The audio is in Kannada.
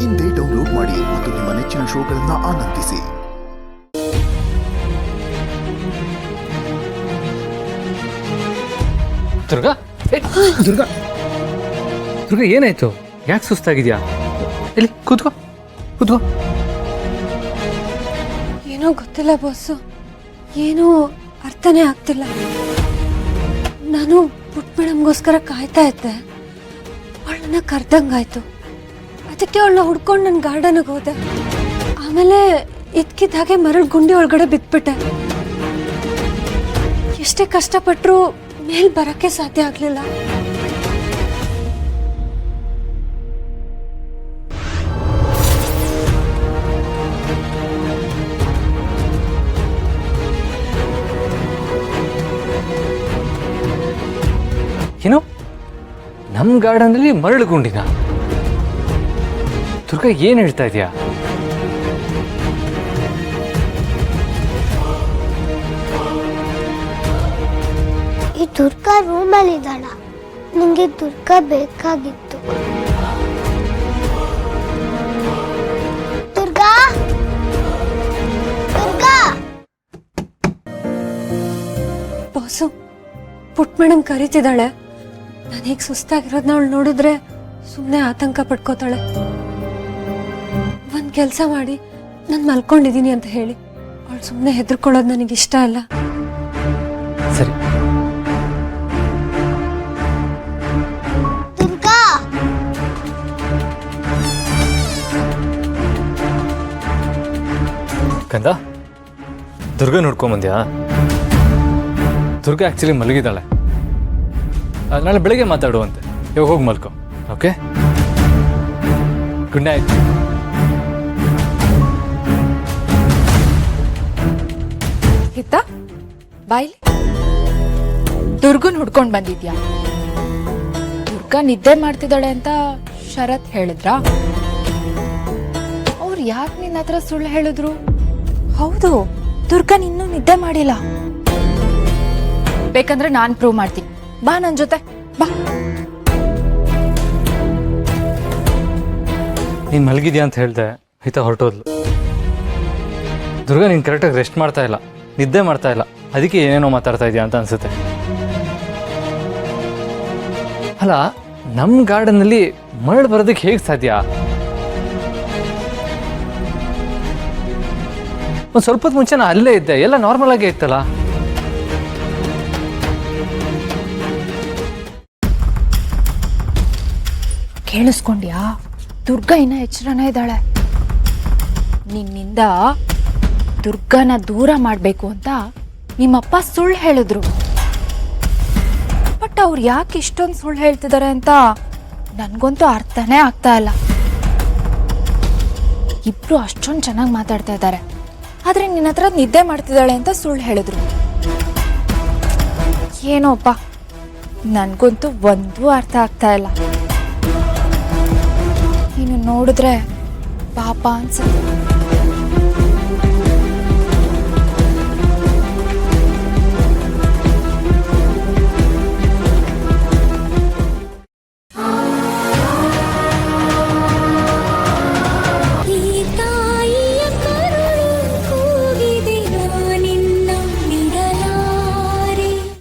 ಇಂದೇ ಡೌನ್ಲೋಡ್ ಮಾಡಿ ಮತ್ತು ನಿಮ್ಮ ನೆಚ್ಚಿನ ಶೋಗಳನ್ನು ಆನಂದಿಸಿ. ದುರ್ಗಾ, ದುರ್ಗಾ, ದುರ್ಗಾ ಏನಾಯ್ತು? ಯಾಕೆ ಸುಸ್ತಾಗಿದ್ಯಾ? ಇಲ್ಲಿ ಕೂತ್ಕೋ ಕೂತ್ಕೋ. ಏನೋ ಗೊತ್ತಿಲ್ಲ ಬಾಸು, ಏನೋ ಅರ್ಥನೇ ಆಗ್ತಿಲ್ಲ. ನಾನು ಪುಟ್ ಮೇಡಮ್ಗೋಸ್ಕರ ಕಾಯ್ತಾ ಇದ್ದೆ. ಅವಳನ್ನ ಕರ್ದಂಗಾಯ್ತು. ಅದಕ್ಕೆ ಅವಳನ್ನ ಹುಡ್ಕೊಂಡು ನನ್ನ ಗಾರ್ಡನ್ಗೆ ಹೋದೆ. ಆಮೇಲೆ ಇದ್ಕಿದ್ದ ಹಾಗೆ ಮರಳು ಗುಂಡಿ ಒಳಗಡೆ ಬಿದ್ಬಿಟ್ಟೆ. ಎಷ್ಟೇ ಕಷ್ಟಪಟ್ಟರು ಮೇಲ್ ಬರಕ್ಕೆ ಸಾಧ್ಯ ಆಗ್ಲಿಲ್ಲ. ಏನು, ನಮ್ಮ ಗಾರ್ಡನ್ನಲ್ಲಿ ಮರಳು ಗುಂಡಿನ? ದುರ್ಗಾ ಏನ್ ಹೇಳ್ತಾ ಇದೆಯಾ? ಈ ದುರ್ಗಾ ರೂಮಲ್ಲಿ ಇದ್ದಾಳ. ನಿಂಗೆ ದುರ್ಗಾ ಬೇಕಾಗಿತ್ತು. ದುರ್ಗಾ, ದುರ್ಗಾ. ಬಾಸು, ಪುಟ್ ಮೇಡಮ್ ಕರೀತಿದ್ದಾಳೆ. ನಾನು ಹೀಗೆ ಸುಸ್ತಾಗಿರೋದನ್ನ ಅವಳು ನೋಡಿದ್ರೆ ಸುಮ್ಮನೆ ಆತಂಕ ಪಡ್ಕೋತಾಳೆ. ಒಂದು ಕೆಲಸ ಮಾಡಿ, ನಾನು ಮಲ್ಕೊಂಡಿದ್ದೀನಿ ಅಂತ ಹೇಳಿ. ಅವಳು ಸುಮ್ಮನೆ ಹೆದರ್ಕೊಳ್ಳೋದು ನನಗೆ ಇಷ್ಟ ಅಲ್ಲ. ಸರಿ. ದುರ್ಗಾ, ಕಂದ, ದುರ್ಗಾ ನೋಡ್ಕೊಂಬಂದ್ಯಾ? ದುರ್ಗಾ ಆ್ಯಕ್ಚುಲಿ ಮಲಗಿದ್ದಾಳೆ. ನಾಳೆ ಬೆಳಗ್ಗೆ ಮಾತಾಡುವಂತೆ. ಇವಾಗ ಹೋಗಿ ಮಲ್ಕೊ. Okay, good night. ಹಿತ ಬಾಯ್ಲಿ. ದುರ್ಗನ್ ಹುಡ್ಕೊಂಡ್ ಬಂದಿದ್ಯಾ? ದುರ್ಗಾ ನಿದ್ದೆ ಮಾಡ್ತಿದ್ದಾಳೆ ಅಂತ ಶರತ್ ಹೇಳಿದ್ರ? ಅವ್ರು ಯಾಕೆ ನಿನ್ನ ಹತ್ರ ಸುಳ್ಳು ಹೇಳಿದ್ರು? ಹೌದು, ದುರ್ಗನ್ ಇನ್ನೂ ನಿದ್ದೆ ಮಾಡಿಲ್ಲ. ಬೇಕಂದ್ರೆ ನಾನ್ ಪ್ರೂವ್ ಮಾಡ್ತೀನಿ. ಬಾ ನನ್ ಜೊತೆ ಬಾ. ನೀನು ಮಲಗಿದ್ಯಾ ಅಂತ ಹೇಳ್ದೆ, ಹಿತ ಹೊರಟೋದ್ಲು. ದುರ್ಗಾ ನೀನು ಕರೆಕ್ಟಾಗಿ ರೆಸ್ಟ್ ಮಾಡ್ತಾ ಇಲ್ಲ, ನಿದ್ದೆ ಮಾಡ್ತಾ ಇಲ್ಲ. ಅದಕ್ಕೆ ಏನೇನೋ ಮಾತಾಡ್ತಾ ಇದೆಯಾ ಅಂತ ಅನ್ಸುತ್ತೆ. ಅಲ್ಲ, ನಮ್ಮ ಗಾರ್ಡನ್ನಲ್ಲಿ ಮರಳು ಬರೋದಕ್ಕೆ ಹೇಗೆ ಸಾಧ್ಯ? ಒಂದು ಸ್ವಲ್ಪ ಹೊತ್ತು ಮುಂಚೆ ನಾನು ಅಲ್ಲೇ ಇದ್ದೆ, ಎಲ್ಲ ನಾರ್ಮಲ್ ಆಗೇ ಇತ್ತಲ್ಲ. ಕೇಳಿಸ್ಕೊಂಡ್ಯಾ? ದುರ್ಗಾ ಇನ್ನ ಎಚ್ಚರನೇ ಇದ್ದಾಳೆ. ನಿನ್ನಿಂದ ದುರ್ಗಾನ ದೂರ ಮಾಡ್ಬೇಕು ಅಂತ ನಿಮ್ಮಪ್ಪ ಸುಳ್ಳು ಹೇಳಿದ್ರು. ಬಟ್ ಅವ್ರು ಯಾಕೆ ಇಷ್ಟೊಂದು ಸುಳ್ಳು ಹೇಳ್ತಿದ್ದಾರೆ ಅಂತ ನನ್ಗಂತೂ ಅರ್ಥನೇ ಆಗ್ತಾ ಇಲ್ಲ. ಇಬ್ರು ಅಷ್ಟೊಂದು ಚೆನ್ನಾಗಿ ಮಾತಾಡ್ತಾ ಇದ್ದಾರೆ, ಆದ್ರೆ ನಿನ್ನ ಹತ್ರ ನಿದ್ದೆ ಮಾಡ್ತಿದ್ದಾಳೆ ಅಂತ ಸುಳ್ಳು ಹೇಳಿದ್ರು. ಏನೋಪ್ಪ, ನನ್ಗಂತೂ ಒಂದೂ ಅರ್ಥ ಆಗ್ತಾ ಇಲ್ಲ. ನೀನು ನೋಡಿದ್ರೆ ಪಾಪ ಅನ್ಸುತ್ತೆ.